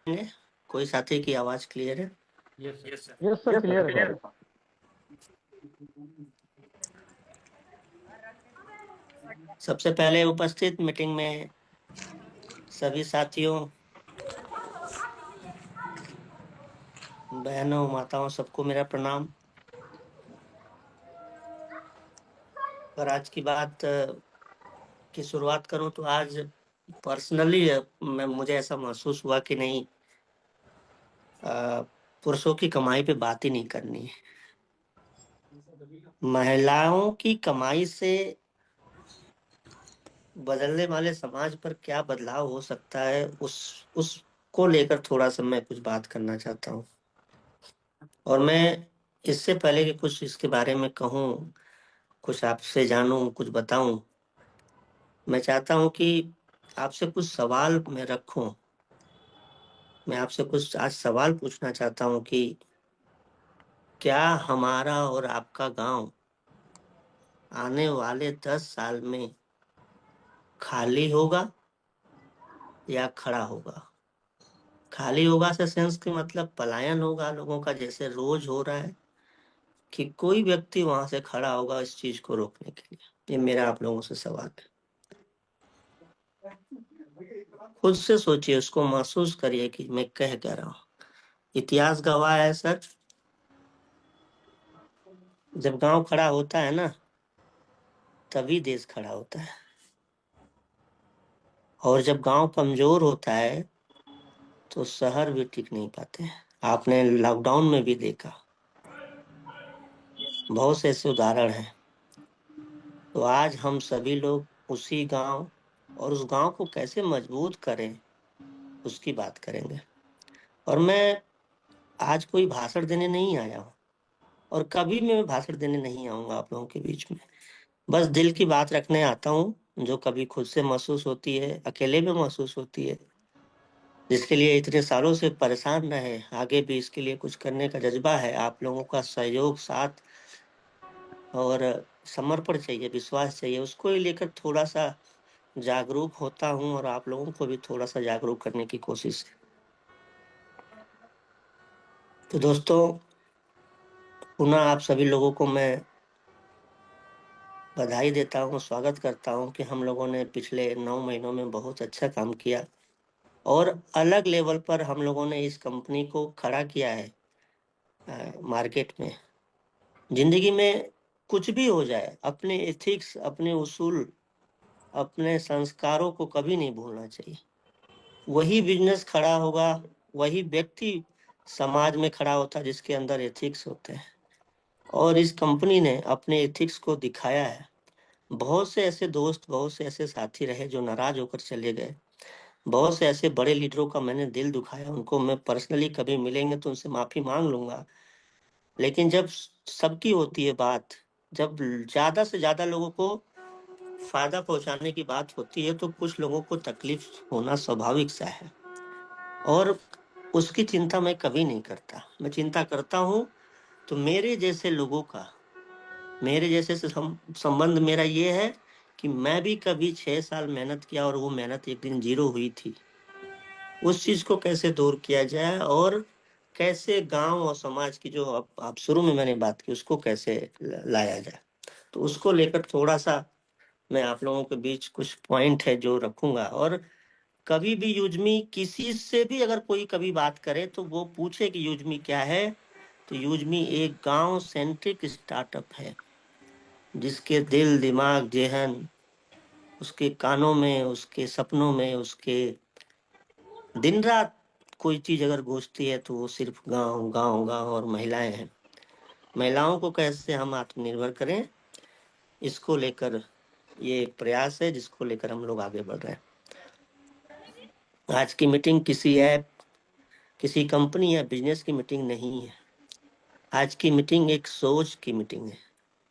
है? कोई साथी की आवाज क्लियर है? Yes sir. Yes sir, clear है सर। सबसे पहले उपस्थित मीटिंग में सभी साथियों, बहनों, माताओं, सबको मेरा प्रणाम। पर आज की बात की शुरुआत करूं तो आज पर्सनली मैं मुझे ऐसा महसूस हुआ कि नहीं, पुरुषों की कमाई पे बात ही नहीं करनी है। महिलाओं की कमाई से बदलने वाले समाज पर क्या बदलाव हो सकता है, उसको लेकर थोड़ा सा मैं कुछ बात करना चाहता हूँ। और मैं इससे पहले कि कुछ इसके बारे में कहूँ, कुछ आपसे जानूं, कुछ बताऊं, मैं चाहता हूं कि आपसे कुछ सवाल मैं रखूं। मैं आपसे कुछ आज सवाल पूछना चाहता हूं कि क्या हमारा और आपका गांव आने वाले 10 साल में खाली होगा या खड़ा होगा? खाली होगा से सेंस के मतलब पलायन होगा लोगों का, जैसे रोज हो रहा है, कि कोई व्यक्ति वहां से खड़ा होगा इस चीज को रोकने के लिए? ये मेरा आप लोगों से सवाल है। खुद से सोचिए, उसको महसूस करिए कि मैं कह रहा हूँ। इतिहास गवाह है सर, जब गांव खड़ा होता है ना, तभी देश खड़ा होता है। और जब गांव कमजोर होता है तो शहर भी टिक नहीं पाते हैं। आपने लॉकडाउन में भी देखा, बहुत से ऐसे उदाहरण हैं। तो आज हम सभी लोग उसी गांव और उस गांव को कैसे मजबूत करें, उसकी बात करेंगे। और मैं आज कोई भाषण देने नहीं आया हूँ, और कभी मैं भाषण देने नहीं आऊंगा आप लोगों के बीच में। बस दिल की बात रखने आता हूँ, जो कभी खुद से महसूस होती है, अकेले में महसूस होती है, जिसके लिए इतने सालों से परेशान रहे। आगे भी इसके लिए कुछ करने का जज्बा है। आप लोगों का सहयोग, साथ और समर्पण चाहिए, विश्वास चाहिए। उसको ही लेकर थोड़ा सा जागरूक होता हूँ, और आप लोगों को भी थोड़ा सा जागरूक करने की कोशिश है। तो दोस्तों, पुनः आप सभी लोगों को मैं बधाई देता हूँ, स्वागत करता हूँ कि हम लोगों ने पिछले 9 महीनों में बहुत अच्छा काम किया, और अलग लेवल पर हम लोगों ने इस कंपनी को खड़ा किया है। मार्केट में, जिंदगी में कुछ भी हो जाए, अपने एथिक्स, अपने उसूल, अपने संस्कारों को कभी नहीं भूलना चाहिए। वही बिजनेस खड़ा होगा, वही व्यक्ति समाज में खड़ा होता है जिसके अंदर एथिक्स होते हैं। और इस कंपनी ने अपने एथिक्स को दिखाया है। बहुत से ऐसे दोस्त, बहुत से ऐसे साथी रहे जो नाराज होकर चले गए। बहुत से ऐसे बड़े लीडरों का मैंने दिल दुखाया, उनको मैं पर्सनली कभी मिलेंगे तो उनसे माफी मांग लूंगा। लेकिन जब सबकी होती है बात, जब ज्यादा से ज्यादा लोगों को फायदा पहुंचाने की बात होती है, तो कुछ लोगों को तकलीफ होना स्वाभाविक सा है। और उसकी चिंता मैं कभी नहीं करता। मैं चिंता करता हूं तो मेरे जैसे लोगों का, मेरे जैसे से संबंध मेरा ये है कि मैं भी कभी 6 साल मेहनत किया, और वो मेहनत एक दिन जीरो हुई थी। उस चीज को कैसे दूर किया जाए, और कैसे गांव और समाज की, जो आप शुरू में मैंने बात की, उसको कैसे लाया जाए, तो उसको लेकर थोड़ा सा मैं आप लोगों के बीच कुछ पॉइंट है जो रखूंगा। और कभी भी यूजमी, किसी से भी अगर कोई कभी बात करे तो वो पूछे कि यूजमी क्या है, तो यूजमी एक गांव सेंट्रिक स्टार्टअप है, जिसके दिल, दिमाग, जेहन, उसके कानों में, उसके सपनों में, उसके दिन रात कोई चीज अगर गूंजती है तो वो सिर्फ गांव, गांव, गांव और महिलाएं हैं। महिलाओं को कैसे हम आत्मनिर्भर करें, इसको लेकर ये एक प्रयास है, जिसको लेकर हम लोग आगे बढ़ रहे हैं। आज की मीटिंग किसी ऐप, किसी कंपनी या बिजनेस की मीटिंग नहीं है। आज की मीटिंग एक सोच की मीटिंग है,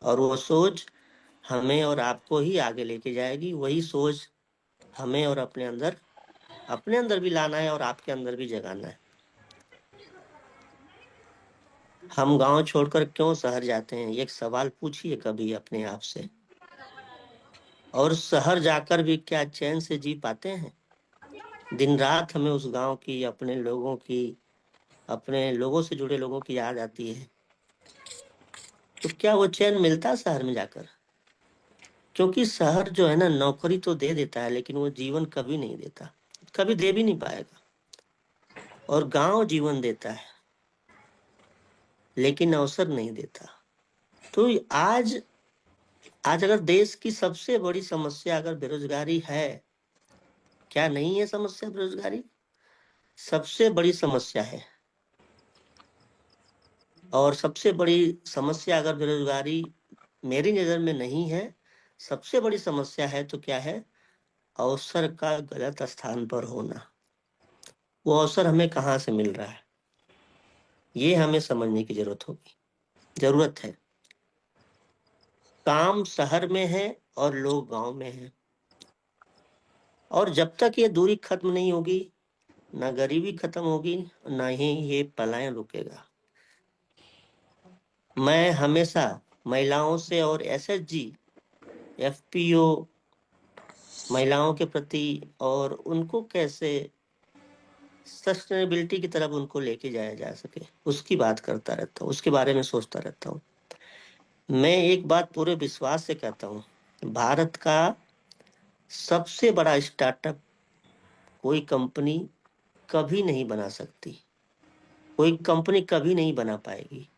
और वो सोच हमें और आपको ही आगे लेके जाएगी। वही सोच हमें और अपने अंदर भी लाना है, और आपके अंदर भी जगाना है। हम गांव छोड़कर क्यों शहर जाते हैं, एक सवाल पूछिए कभी अपने आप से। और शहर जाकर भी क्या चैन से जी पाते हैं? दिन रात हमें उस गांव की, अपने लोगों से जुड़े लोगों की याद आती है। तो क्या वो चैन मिलता है शहर में जाकर? क्योंकि शहर जो है ना, नौकरी तो दे देता है, लेकिन वो जीवन कभी नहीं देता, कभी दे भी नहीं पाएगा। और गांव जीवन देता है, लेकिन अवसर नहीं देता। तो आज आज अगर देश की सबसे बड़ी समस्या अगर बेरोजगारी है, क्या नहीं है समस्या बेरोजगारी? सबसे बड़ी समस्या है। और सबसे बड़ी समस्या अगर बेरोजगारी मेरी नजर में नहीं है, सबसे बड़ी समस्या है तो क्या है? अवसर का गलत स्थान पर होना। वो अवसर हमें कहाँ से मिल रहा है, ये हमें समझने की जरूरत है। काम शहर में है और लोग गांव में हैं। और जब तक ये दूरी खत्म नहीं होगी, ना गरीबी खत्म होगी, ना ही ये पलायन रुकेगा। मैं हमेशा महिलाओं से और एसएचजी, एफपीओ, महिलाओं के प्रति और उनको कैसे सस्टेनेबिलिटी की तरफ उनको लेके जाया जा सके, उसकी बात करता रहता हूँ, उसके बारे में सोचता रहता हूँ। मैं एक बात पूरे विश्वास से कहता हूँ, भारत का सबसे बड़ा स्टार्टअप कोई कंपनी कभी नहीं बना सकती, कोई कंपनी कभी नहीं बना पाएगी।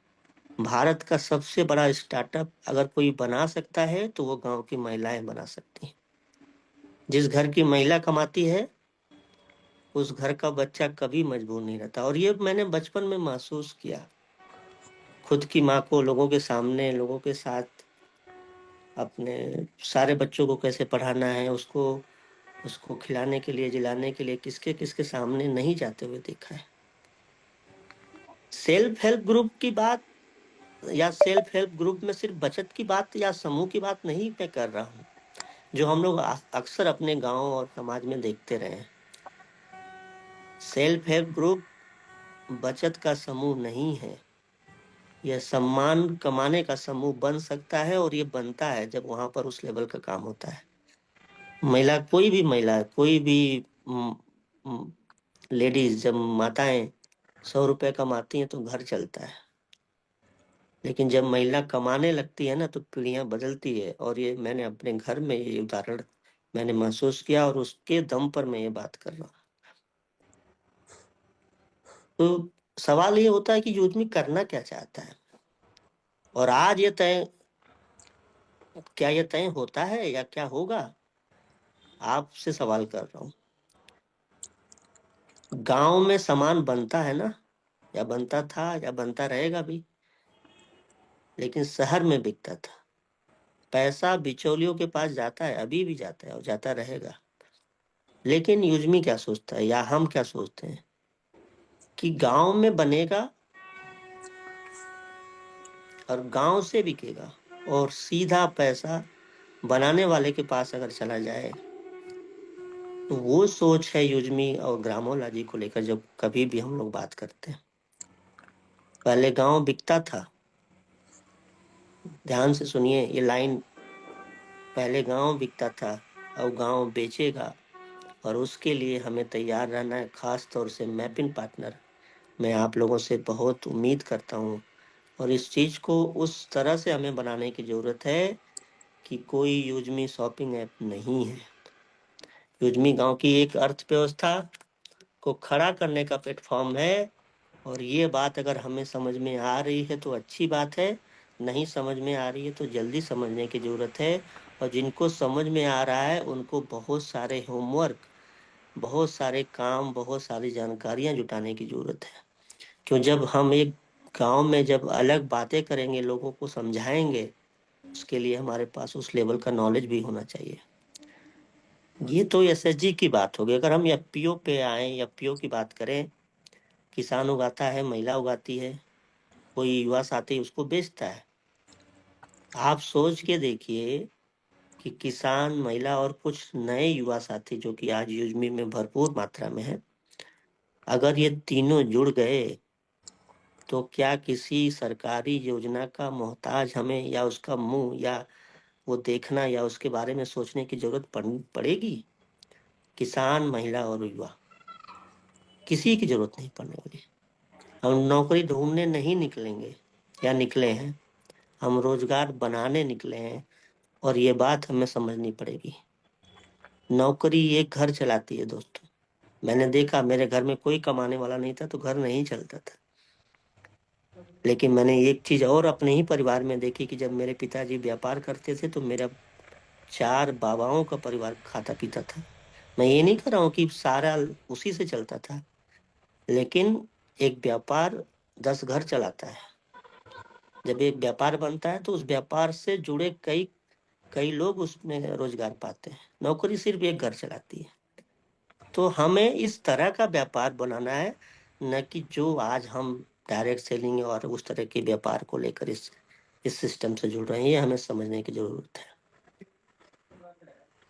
भारत का सबसे बड़ा स्टार्टअप अगर कोई बना सकता है तो वो गांव की महिलाएं बना सकती हैं। जिस घर की महिला कमाती है, उस घर का बच्चा कभी मजबूर नहीं रहता। और ये मैंने बचपन में महसूस किया। खुद की माँ को लोगों के सामने, लोगों के साथ अपने सारे बच्चों को कैसे पढ़ाना है, उसको उसको खिलाने के लिए, जिलाने के लिए किसके किसके सामने नहीं जाते हुए देखा है। सेल्फ हेल्प ग्रुप की बात, या सेल्फ हेल्प ग्रुप में सिर्फ बचत की बात या समूह की बात नहीं मैं कर रहा हूँ, जो हम लोग अक्सर अपने गांव और समाज में देखते रहे हैं। सेल्फ हेल्प ग्रुप बचत का समूह नहीं है, यह सम्मान कमाने का समूह बन सकता है। और ये बनता है जब वहां पर उस लेवल का काम होता है। महिला, कोई भी महिला, कोई भी लेडीज, जब माताएं 100 रुपए कमाती हैं तो घर चलता है। लेकिन जब महिला कमाने लगती है ना, तो पीढ़ियां बदलती है। और ये मैंने अपने घर में ये उदाहरण मैंने महसूस किया, और उसके दम पर मैं ये बात कर रहा हूँ। तो सवाल ये होता है कि यूजमी करना क्या चाहता है। और आज ये तय, क्या ये तय होता है या क्या होगा, आपसे सवाल कर रहा हूँ। गांव में सामान बनता है ना, या बनता था या बनता रहेगा भी, लेकिन शहर में बिकता था। पैसा बिचौलियों के पास जाता है, अभी भी जाता है और जाता रहेगा। लेकिन युजमी क्या सोचता है, या हम क्या सोचते हैं, कि गांव में बनेगा और गांव से बिकेगा, और सीधा पैसा बनाने वाले के पास अगर चला जाए। तो वो सोच है युजमी और ग्रामोलॉजी को लेकर, जब कभी भी हम लोग बात करते हैं। पहले गांव बिकता था, ध्यान से सुनिए ये लाइन, पहले गांव बिकता था, अब गांव बेचेगा। और उसके लिए हमें तैयार रहना है, खास तौर से मैपिंग पार्टनर। मैं आप लोगों से बहुत उम्मीद करता हूँ, और इस चीज को उस तरह से हमें बनाने की जरूरत है कि कोई यूजमी शॉपिंग ऐप नहीं है। यूजमी गांव की एक अर्थव्यवस्था को खड़ा करने का प्लेटफॉर्म है। और ये बात अगर हमें समझ में आ रही है तो अच्छी बात है, नहीं समझ में आ रही है तो जल्दी समझने की जरूरत है। और जिनको समझ में आ रहा है उनको बहुत सारे होमवर्क, बहुत सारे काम, बहुत सारी जानकारियां जुटाने की जरूरत है। क्यों, जब हम एक गांव में जब अलग बातें करेंगे, लोगों को समझाएंगे, उसके लिए हमारे पास उस लेवल का नॉलेज भी होना चाहिए। ये तो एसएचजी की बात होगी। अगर हम एफपीओ पे आए, एफपीओ की बात करें, किसान उगाता है, महिला उगाती है, कोई युवा साथी उसको बेचता है। आप सोच के देखिए कि किसान, महिला और कुछ नए युवा साथी जो कि आज यूजमी में भरपूर मात्रा में है, अगर ये तीनों जुड़ गए तो क्या किसी सरकारी योजना का मोहताज हमें, या उसका मुंह, या वो देखना, या उसके बारे में सोचने की जरूरत पड़ेगी? किसान, महिला और युवा, किसी की जरूरत नहीं पड़ने वाली। हम नौकरी ढूंढने नहीं निकलेंगे या निकले हैं, हम रोजगार बनाने निकले हैं। और ये बात हमें समझनी पड़ेगी। नौकरी एक घर चलाती है दोस्तों। मैंने देखा, मेरे घर में कोई कमाने वाला नहीं था तो घर नहीं चलता था। लेकिन मैंने एक चीज और अपने ही परिवार में देखी कि जब मेरे पिताजी व्यापार करते थे तो मेरा 4 बाबाओं का परिवार खाता पीता था। मैं ये नहीं कर रहा हूँ कि सारा उसी से चलता था, लेकिन एक व्यापार 10 घर चलाता है। जब एक व्यापार बनता है तो उस व्यापार से जुड़े कई कई लोग उसमें रोजगार पाते हैं। नौकरी सिर्फ एक घर चलाती है। तो हमें इस तरह का व्यापार बनाना है, न कि जो आज हम डायरेक्ट सेलिंग और उस तरह के व्यापार को लेकर इस सिस्टम से जुड़ रहे हैं। ये हमें समझने की जरूरत है।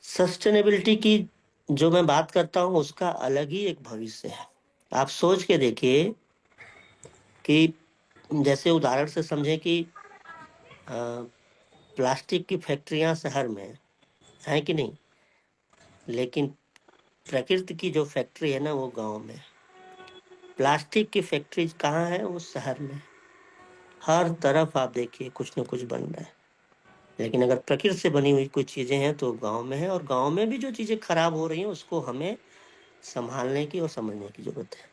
सस्टेनेबिलिटी की जो मैं बात करता हूँ उसका अलग ही एक भविष्य है। आप सोच के देखिए कि जैसे उदाहरण से समझें कि प्लास्टिक की फैक्ट्रियां शहर में है कि नहीं, लेकिन प्रकृति की जो फैक्ट्री है ना वो गांव में है। प्लास्टिक की फैक्ट्री कहाँ है? वो शहर में है। हर तरफ आप देखिए कुछ न कुछ बन रहा है। लेकिन अगर प्रकृति से बनी हुई कुछ चीजें हैं तो गांव में है, और गांव में भी जो चीजें खराब हो रही हैं उसको हमें संभालने की और समझने की जरूरत है।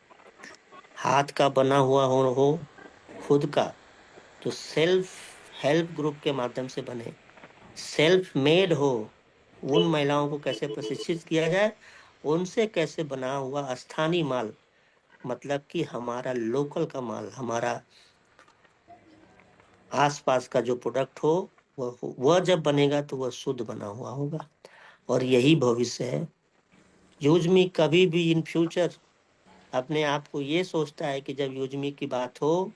हाथ का बना हुआ हो खुद का, तो सेल्फ हेल्प ग्रुप के माध्यम से बने। सेल्फ मेड हो, उन महिलाओं को कैसे प्रशिक्षित किया जाए, उनसे कैसे बना हुआ स्थानीय माल, मतलब कि हमारा लोकल का माल, हमारा आसपास का जो प्रोडक्ट हो वह जब बनेगा तो वह शुद्ध बना हुआ होगा। और यही भविष्य है। यूजमी कभी भी इन फ्यूचर अपने आप को ये सोचता है कि जब यूजमी की बात हो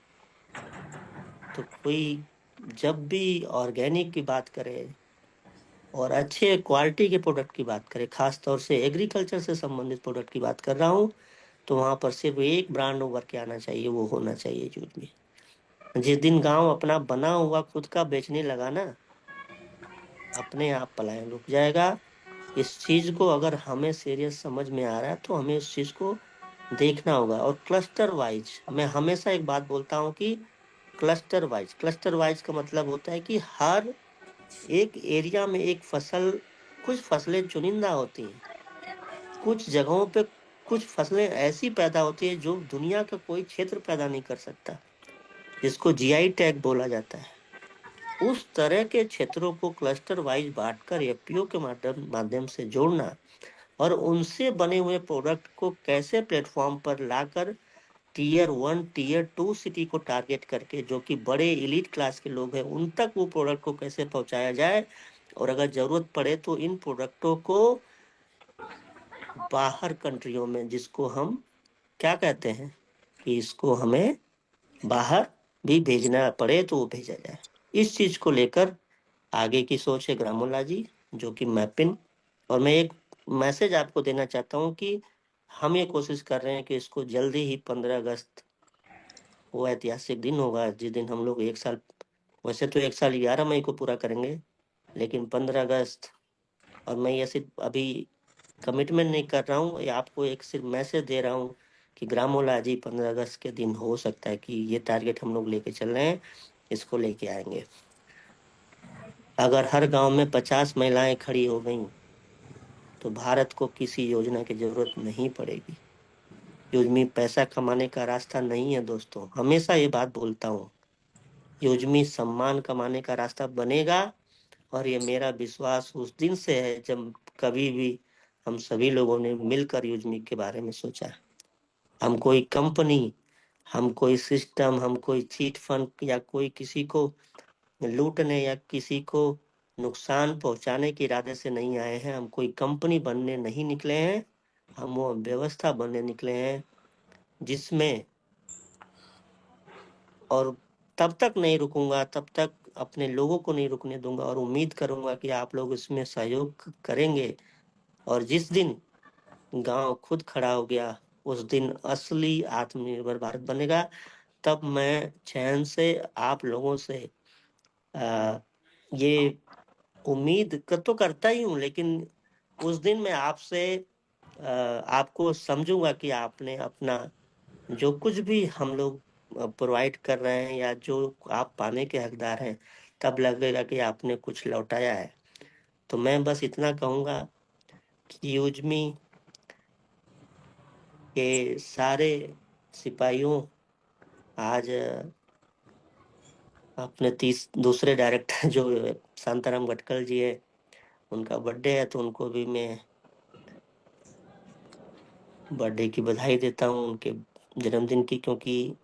तो कोई जब भी ऑर्गेनिक की बात करे और अच्छे क्वालिटी के प्रोडक्ट की बात करे, खास तौर से एग्रीकल्चर से संबंधित प्रोडक्ट की बात कर रहा हूँ, तो वहां पर सिर्फ एक ब्रांड उभर के आना चाहिए, वो होना चाहिए यूजमी। जिस दिन गांव अपना बना हुआ खुद का बेचने लगा ना, अपने आप पलायन रुक जाएगा। इस चीज को अगर हमें सीरियस समझ में आ रहा है तो हमें उस चीज को देखना होगा। और क्लस्टर वाइज, मैं हमेशा एक बात बोलता हूँ कि क्लस्टर वाइज का मतलब होता है कि हर एक एरिया में एक फसल, कुछ फसलें चुनिंदा होती हैं, कुछ जगहों पे कुछ फसलें ऐसी पैदा होती है जो दुनिया का कोई क्षेत्र पैदा नहीं कर सकता, जिसको जीआई टैग बोला जाता है। उस तरह के क्षेत्रों को क्लस्टर वाइज बांटकर एफपीओ के माध्यम से जोड़ना, और उनसे बने हुए प्रोडक्ट को कैसे प्लेटफॉर्म पर लाकर टीयर 1 टीयर 2 सिटी को टारगेट करके, जो कि बड़े एलीट क्लास के लोग हैं, उन तक वो प्रोडक्ट को कैसे पहुंचाया जाए। और अगर जरूरत पड़े तो इन प्रोडक्टों को बाहर कंट्रियों में, जिसको हम क्या कहते हैं कि इसको हमें बाहर भी भेजना पड़े तो वो भेजा जाए। इस चीज को लेकर आगे की सोच है ग्रामोला जी, जो कि मैपिंग। और मैं एक मैसेज आपको देना चाहता हूँ कि हम ये कोशिश कर रहे हैं कि इसको जल्दी ही 15 अगस्त, वो ऐतिहासिक दिन होगा जिस दिन हम लोग 1 साल, वैसे तो 1 साल 11 मई को पूरा करेंगे, लेकिन 15 अगस्त। और मैं ये सिर्फ अभी कमिटमेंट नहीं कर रहा हूँ, ये आपको एक सिर्फ मैसेज दे रहा हूँ कि ग्रामोला जी 15 अगस्त के दिन हो सकता है कि ये टारगेट हम लोग लेके चल रहे हैं, इसको लेके आएंगे। अगर हर गांव में 50 महिलाएं खड़ी हो गई तो भारत को किसी योजना की जरूरत नहीं पड़ेगी। योजमी पैसा कमाने का रास्ता नहीं है दोस्तों, हमेशा ये बात बोलता हूँ। योजमी सम्मान कमाने का रास्ता बनेगा। और ये मेरा विश्वास उस दिन से है जब कभी भी हम सभी लोगों ने मिलकर योजमी के बारे में सोचा। हम कोई कंपनी, हम कोई सिस्टम, हम कोई चीट फंड या कोई किसी को लूटने या किसी को नुकसान पहुंचाने के इरादे से नहीं आए हैं। हम कोई कंपनी बनने नहीं निकले हैं, हम वो व्यवस्था बनने निकले हैं जिसमें, और तब तक नहीं रुकूंगा, तब तक अपने लोगों को नहीं रुकने दूंगा, और उम्मीद करूंगा कि आप लोग इसमें सहयोग करेंगे। और जिस दिन गांव खुद खड़ा हो गया, उस दिन असली आत्मनिर्भर भारत बनेगा। तब मैं चैन से आप लोगों से ये उम्मीद कर तो करता ही हूँ, लेकिन उस दिन मैं आपसे आपको समझूंगा कि आपने अपना जो कुछ भी हम लोग प्रोवाइड कर रहे हैं या जो आप पाने के हकदार हैं, तब लगेगा कि आपने कुछ लौटाया है। तो मैं बस इतना कहूंगा कि यूजमी के सारे सिपाहियों, आज अपने दूसरे डायरेक्टर जो शांताराम गटकल जी है, उनका बर्थडे है, तो उनको भी मैं बर्थडे की बधाई देता हूँ, उनके जन्मदिन की, क्योंकि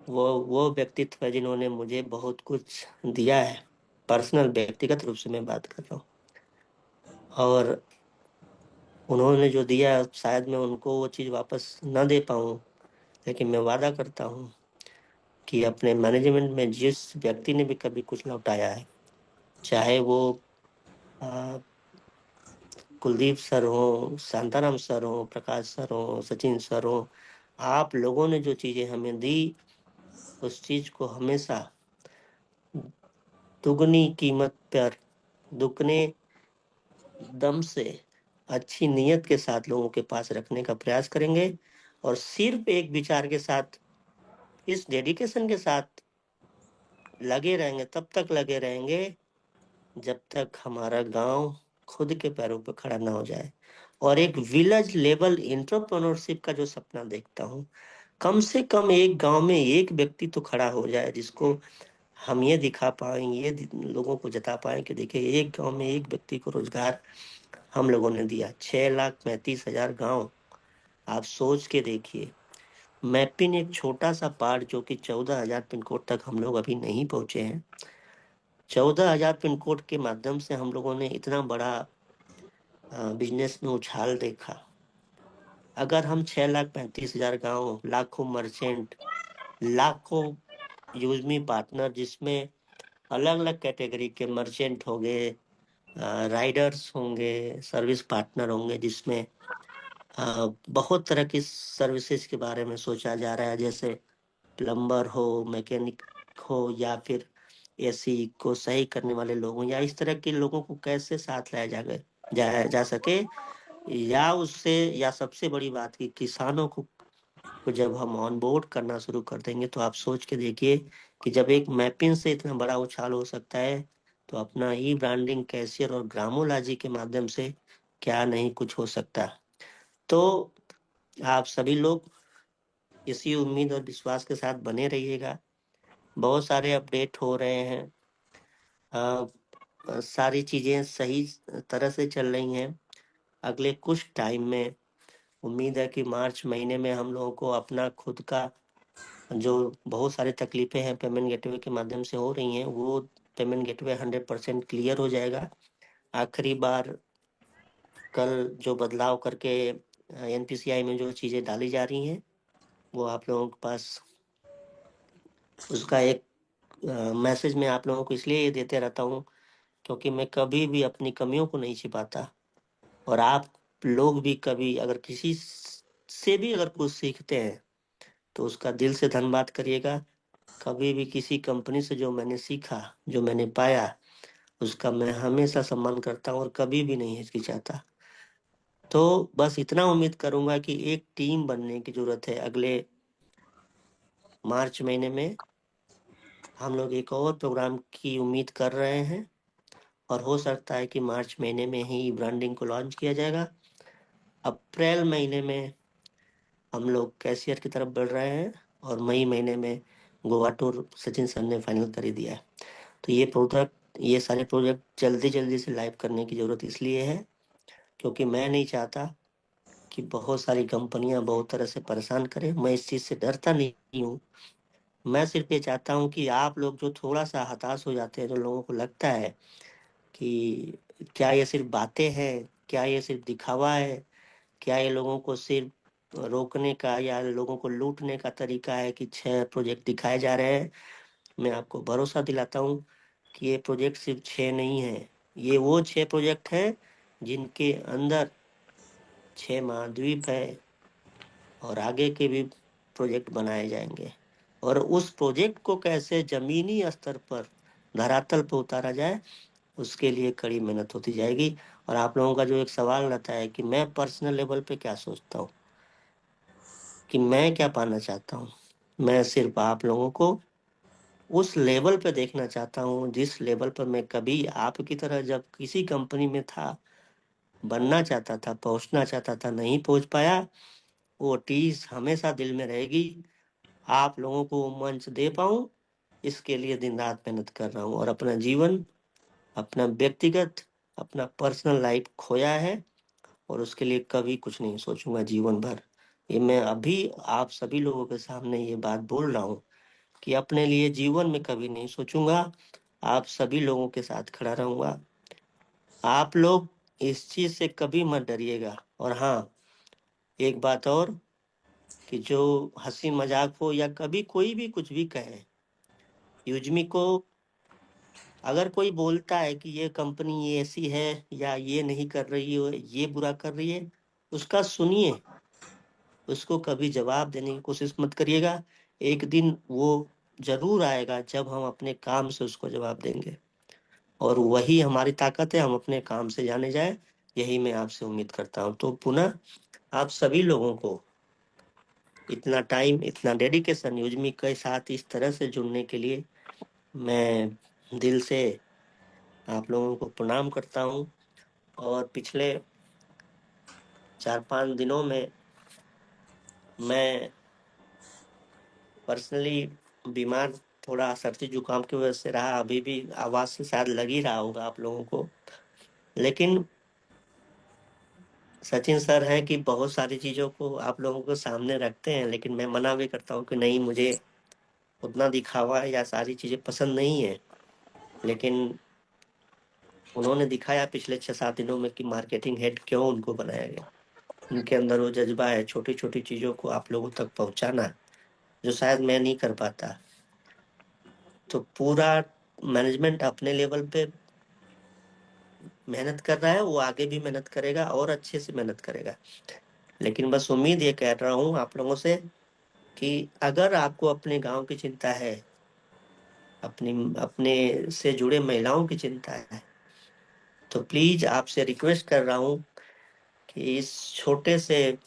वो व्यक्तित्व है जिन्होंने मुझे बहुत कुछ दिया है। पर्सनल, व्यक्तिगत रूप से मैं बात कर रहा हूँ, और उन्होंने जो दिया है, शायद मैं उनको वो चीज़ वापस न दे पाऊँ, लेकिन मैं वादा करता हूँ कि अपने मैनेजमेंट में जिस व्यक्ति ने भी कभी कुछ लौटाया है, चाहे वो आ, कुलदीप सर हो, शांताराम सर हो, प्रकाश सर हो, सचिन सर हो, आप लोगों ने जो चीजें हमें दी, उस चीज को हमेशा दुगनी कीमत पर, दुगने दम से, अच्छी नीयत के साथ लोगों के पास रखने का प्रयास करेंगे। और सिर्फ एक विचार के साथ, इस डेडिकेशन के साथ लगे रहेंगे, तब तक लगे रहेंगे जब तक हमारा गांव खुद के पैरों पर खड़ा ना हो जाए। और एक विलेज लेवल एंटरप्रेन्योरशिप का जो सपना देखता हूँ, कम से कम एक गांव में एक व्यक्ति तो खड़ा हो जाए, जिसको हम ये दिखा पाए, लोगों को जता पाए कि देखिए, एक गांव में एक व्यक्ति को रोजगार हम लोगों ने दिया। 6,35,000 गांव, आप सोच के देखिए। मैपिंग एक छोटा सा पार्ट, जो कि 14,000 पिन कोड तक हम लोग अभी नहीं पहुंचे हैं। 14,000 पिन कोड के माध्यम से हम लोगों ने इतना बड़ा बिजनेस में उछाल देखा। अगर हम 6,35,000 गांव, लाखों मर्चेंट, लाखों यूजमी पार्टनर, जिसमें अलग अलग कैटेगरी के मर्चेंट होंगे, राइडर्स होंगे, सर्विस पार्टनर होंगे, जिसमें बहुत तरह की सर्विसेज के बारे में सोचा जा रहा है, जैसे प्लम्बर हो, मैकेनिक हो, या फिर एसी को सही करने वाले लोग हों, या इस तरह के लोगों को कैसे साथ लाया जा सके, या उससे, या सबसे बड़ी बात की किसानों को जब हम ऑन बोर्ड करना शुरू कर देंगे, तो आप सोच के देखिए कि जब एक मैपिंग से इतना बड़ा उछाल हो सकता है, तो अपना ई ब्रांडिंग, कैशियर और ग्रामोलॉजी के माध्यम से क्या नहीं कुछ हो सकता। तो आप सभी लोग इसी उम्मीद और विश्वास के साथ बने रहिएगा। बहुत सारे अपडेट हो रहे हैं, सारी चीजें सही तरह से चल रही हैं। अगले कुछ टाइम में उम्मीद है कि मार्च महीने में हम लोगों को अपना खुद का, जो बहुत सारी तकलीफें हैं पेमेंट गेटवे के माध्यम से हो रही हैं, वो पेमेंट गेटवे 100% क्लियर हो जाएगा। आखिरी बार कल जो बदलाव करके एनपीसीआई में जो चीजें डाली जा रही हैं, वो आप लोगों के पास उसका एक मैसेज मैं आप लोगों को इसलिए ये देते रहता हूँ, क्योंकि मैं कभी भी अपनी कमियों को नहीं छिपाता। और आप लोग भी कभी अगर किसी से भी अगर कुछ सीखते हैं, तो उसका दिल से धन्यवाद करिएगा। कभी भी किसी कंपनी से जो मैंने सीखा, जो मैंने पाया, उसका मैं हमेशा सम्मान करता हूँ और कभी भी नहीं हिचकिचाता। तो बस इतना उम्मीद करूंगा कि एक टीम बनने की जरूरत है। अगले मार्च महीने में हम लोग एक और प्रोग्राम की उम्मीद कर रहे हैं, और हो सकता है कि मार्च महीने में ही ब्रांडिंग को लॉन्च किया जाएगा। अप्रैल महीने में हम लोग कैशियर की तरफ बढ़ रहे हैं, और मई महीने में गोवा टूर सचिन सर ने फाइनल कर ही दिया है। तो ये सारे प्रोजेक्ट जल्दी जल्दी से लाइव करने की जरूरत इसलिए है, क्योंकि मैं नहीं चाहता कि बहुत सारी कंपनियां बहुत तरह से परेशान करें। मैं इस चीज से डरता नहीं हूँ। मैं सिर्फ ये चाहता हूँ कि आप लोग जो थोड़ा सा हताश हो जाते हैं, जो लोगों को लगता है कि क्या ये सिर्फ बातें हैं, क्या ये सिर्फ दिखावा है, क्या ये लोगों को सिर्फ रोकने का या लोगों को लूटने का तरीका है कि 6 प्रोजेक्ट दिखाए जा रहे हैं, मैं आपको भरोसा दिलाता हूँ कि ये प्रोजेक्ट सिर्फ 6 नहीं है। ये वो 6 प्रोजेक्ट हैं जिनके अंदर 6 महाद्वीप है, और आगे के भी प्रोजेक्ट बनाए जाएंगे। और उस प्रोजेक्ट को कैसे जमीनी स्तर पर, धरातल पर उतारा जाए, उसके लिए कड़ी मेहनत होती जाएगी। और आप लोगों का जो एक सवाल रहता है कि मैं पर्सनल लेवल पे क्या सोचता हूँ, कि मैं क्या पाना चाहता हूँ, मैं सिर्फ आप लोगों को उस लेवल पे देखना चाहता हूँ जिस लेवल पर मैं कभी आपकी तरह जब किसी कंपनी में था, बनना चाहता था, पहुंचना चाहता था, नहीं पहुंच पाया। वो चीज हमेशा दिल में रहेगी। आप लोगों को वो मंच दे पाऊं, इसके लिए दिन रात मेहनत कर रहा हूँ। और अपना जीवन, अपना व्यक्तिगत, अपना पर्सनल लाइफ खोया है, और उसके लिए कभी कुछ नहीं सोचूंगा जीवन भर। ये मैं अभी आप सभी लोगों के सामने ये बात बोल रहा हूँ कि अपने लिए जीवन में कभी नहीं सोचूंगा। आप सभी लोगों के साथ खड़ा रहूंगा। आप लोग इस चीज से कभी मत डरिएगा। और हाँ, एक बात और, कि जो हंसी मजाक हो या कभी कोई भी कुछ भी कहे, यूजमी को अगर कोई बोलता है कि ये कंपनी ये ऐसी है या ये नहीं कर रही है, ये बुरा कर रही है, उसका सुनिए, उसको कभी जवाब देने की कोशिश मत करिएगा। एक दिन वो जरूर आएगा जब हम अपने काम से उसको जवाब देंगे, और वही हमारी ताकत है, हम अपने काम से जाने जाए। यही मैं आपसे उम्मीद करता हूँ। तो पुनः आप सभी लोगों को इतना टाइम, इतना डेडिकेशन यूजमी के साथ इस तरह से जुड़ने के लिए मैं दिल से आप लोगों को प्रणाम करता हूँ। और पिछले 4-5 दिनों में मैं पर्सनली बीमार, थोड़ा सर्दी जुकाम की वजह से रहा। अभी भी आवाज से शायद लग ही रहा होगा आप लोगों को। लेकिन सचिन सर हैं कि बहुत सारी चीजों को आप लोगों को सामने रखते हैं, लेकिन मैं मना भी करता हूँ कि नहीं, मुझे उतना दिखावा या सारी चीजें पसंद नहीं है। लेकिन उन्होंने दिखाया पिछले 6-7 दिनों में कि मार्केटिंग हेड क्यों उनको बनाया गया। उनके अंदर वो जज्बा है छोटी छोटी चीजों को आप लोगों तक पहुंचाना, जो शायद मैं नहीं कर पाता। तो पूरा मैनेजमेंट अपने लेवल पे मेहनत कर रहा है, वो आगे भी मेहनत करेगा और अच्छे से मेहनत करेगा। लेकिन बस उम्मीद ये कर रहा हूँ आप लोगों से कि अगर आपको अपने गांव की चिंता है, अपनी अपने से जुड़े महिलाओं की चिंता है, तो प्लीज आपसे रिक्वेस्ट कर रहा हूँ कि इस छोटे से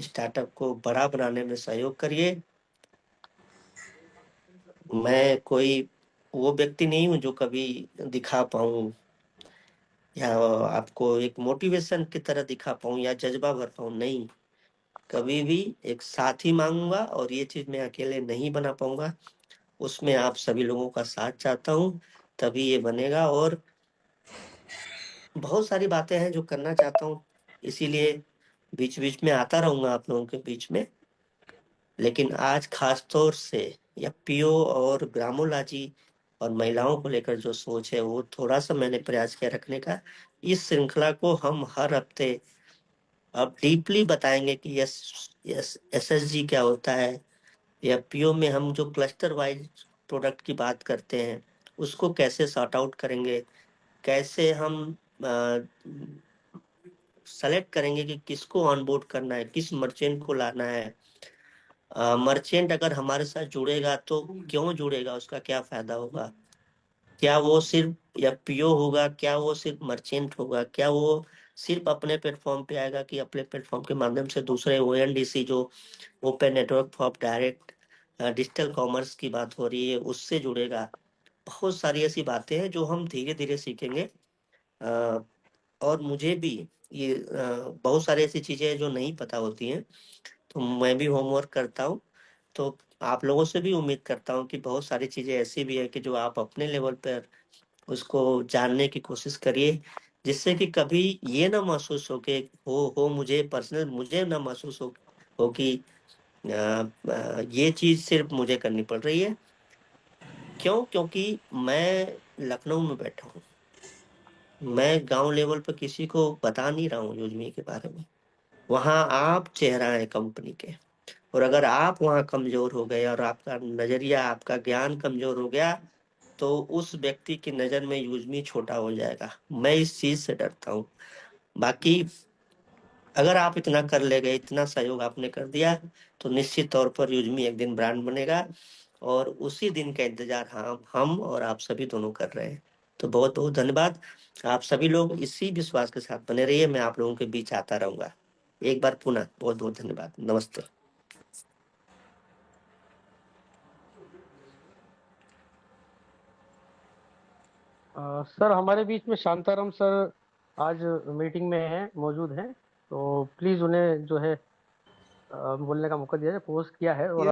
स्टार्टअप को बड़ा बनाने में सहयोग करिए। मैं कोई वो व्यक्ति नहीं हूँ जो कभी दिखा पाऊँ या आपको एक मोटिवेशन की तरह दिखा पाऊँ या जज्बा भर पाऊँ, नहीं। कभी भी एक साथी मांगूंगा, और ये चीज मैं अकेले नहीं बना पाऊंगा। उसमें आप सभी लोगों का साथ चाहता हूँ, तभी ये बनेगा। और बहुत सारी बातें हैं जो करना चाहता हूँ, इसीलिए बीच बीच में आता रहूंगा आप लोगों के बीच में। लेकिन आज खास तौर से या पीओ और ग्रामोलॉजी और महिलाओं को लेकर जो सोच है, वो थोड़ा सा मैंने प्रयास किया रखने का। इस श्रृंखला को हम हर हफ्ते अब डीपली बताएंगे कि यस यस एसएसजी क्या होता है, या पीओ में हम जो क्लस्टर वाइज प्रोडक्ट की बात करते हैं, उसको कैसे सॉर्ट आउट करेंगे, कैसे हम सेलेक्ट करेंगे कि किसको ऑनबोर्ड करना है, किस मर्चेंट को लाना है। मर्चेंट अगर हमारे साथ जुड़ेगा तो क्यों जुड़ेगा, उसका क्या फायदा होगा, क्या वो सिर्फ या पीओ होगा, क्या वो सिर्फ मर्चेंट होगा, क्या वो सिर्फ अपने प्लेटफॉर्म पे आएगा कि अपने प्लेटफॉर्म के माध्यम से दूसरे ओएनडीसी, जो open network for direct digital commerce की बात हो रही है, उससे जुड़ेगा। बहुत सारी ऐसी बातें हैं जो हम धीरे धीरे सीखेंगे। अ, और मुझे भी ये बहुत सारी ऐसी चीजें हैं जो नहीं पता होती हैं, तो मैं भी होमवर्क करता हूँ। तो आप लोगों से भी उम्मीद करता हूँ कि बहुत सारी चीजें ऐसी भी है कि जो आप अपने लेवल पर उसको जानने की कोशिश करिए, जिससे कि कभी ये ना महसूस हो कि हो मुझे पर्सनल मुझे ना महसूस हो कि ये चीज सिर्फ मुझे करनी पड़ रही है। क्यों? क्योंकि मैं लखनऊ में बैठा हूँ, मैं गांव लेवल पर किसी को बता नहीं रहा हूँ यूजमी के बारे में। वहां आप चेहरा है कंपनी के, और अगर आप वहां कमजोर हो गए और आपका नजरिया, आपका ज्ञान कमजोर हो गया, तो उस व्यक्ति की नजर में यूजमी छोटा हो जाएगा। मैं इस चीज से डरता हूँ। बाकी अगर आप इतना कर ले गए, इतना सहयोग आपने कर दिया, तो निश्चित तौर पर यूजमी एक दिन ब्रांड बनेगा। और उसी दिन का इंतज़ार हम और आप सभी दोनों कर रहे हैं। तो बहुत-बहुत धन्यवाद। आप सभी लोग इसी विश्वास के साथ बने रहिए, मैं आप लोगों के बीच आता रहूँगा। एक बार पुनः बहुत-बहुत धन्यवाद। नमस्ते। सर, हमारे बीच में शांताराम सर आज मीटिंग में हैं, मौजूद हैं। तो प्लीज उन्हें जो है बोलने का मौका दिया जाए। पोस्ट किया है और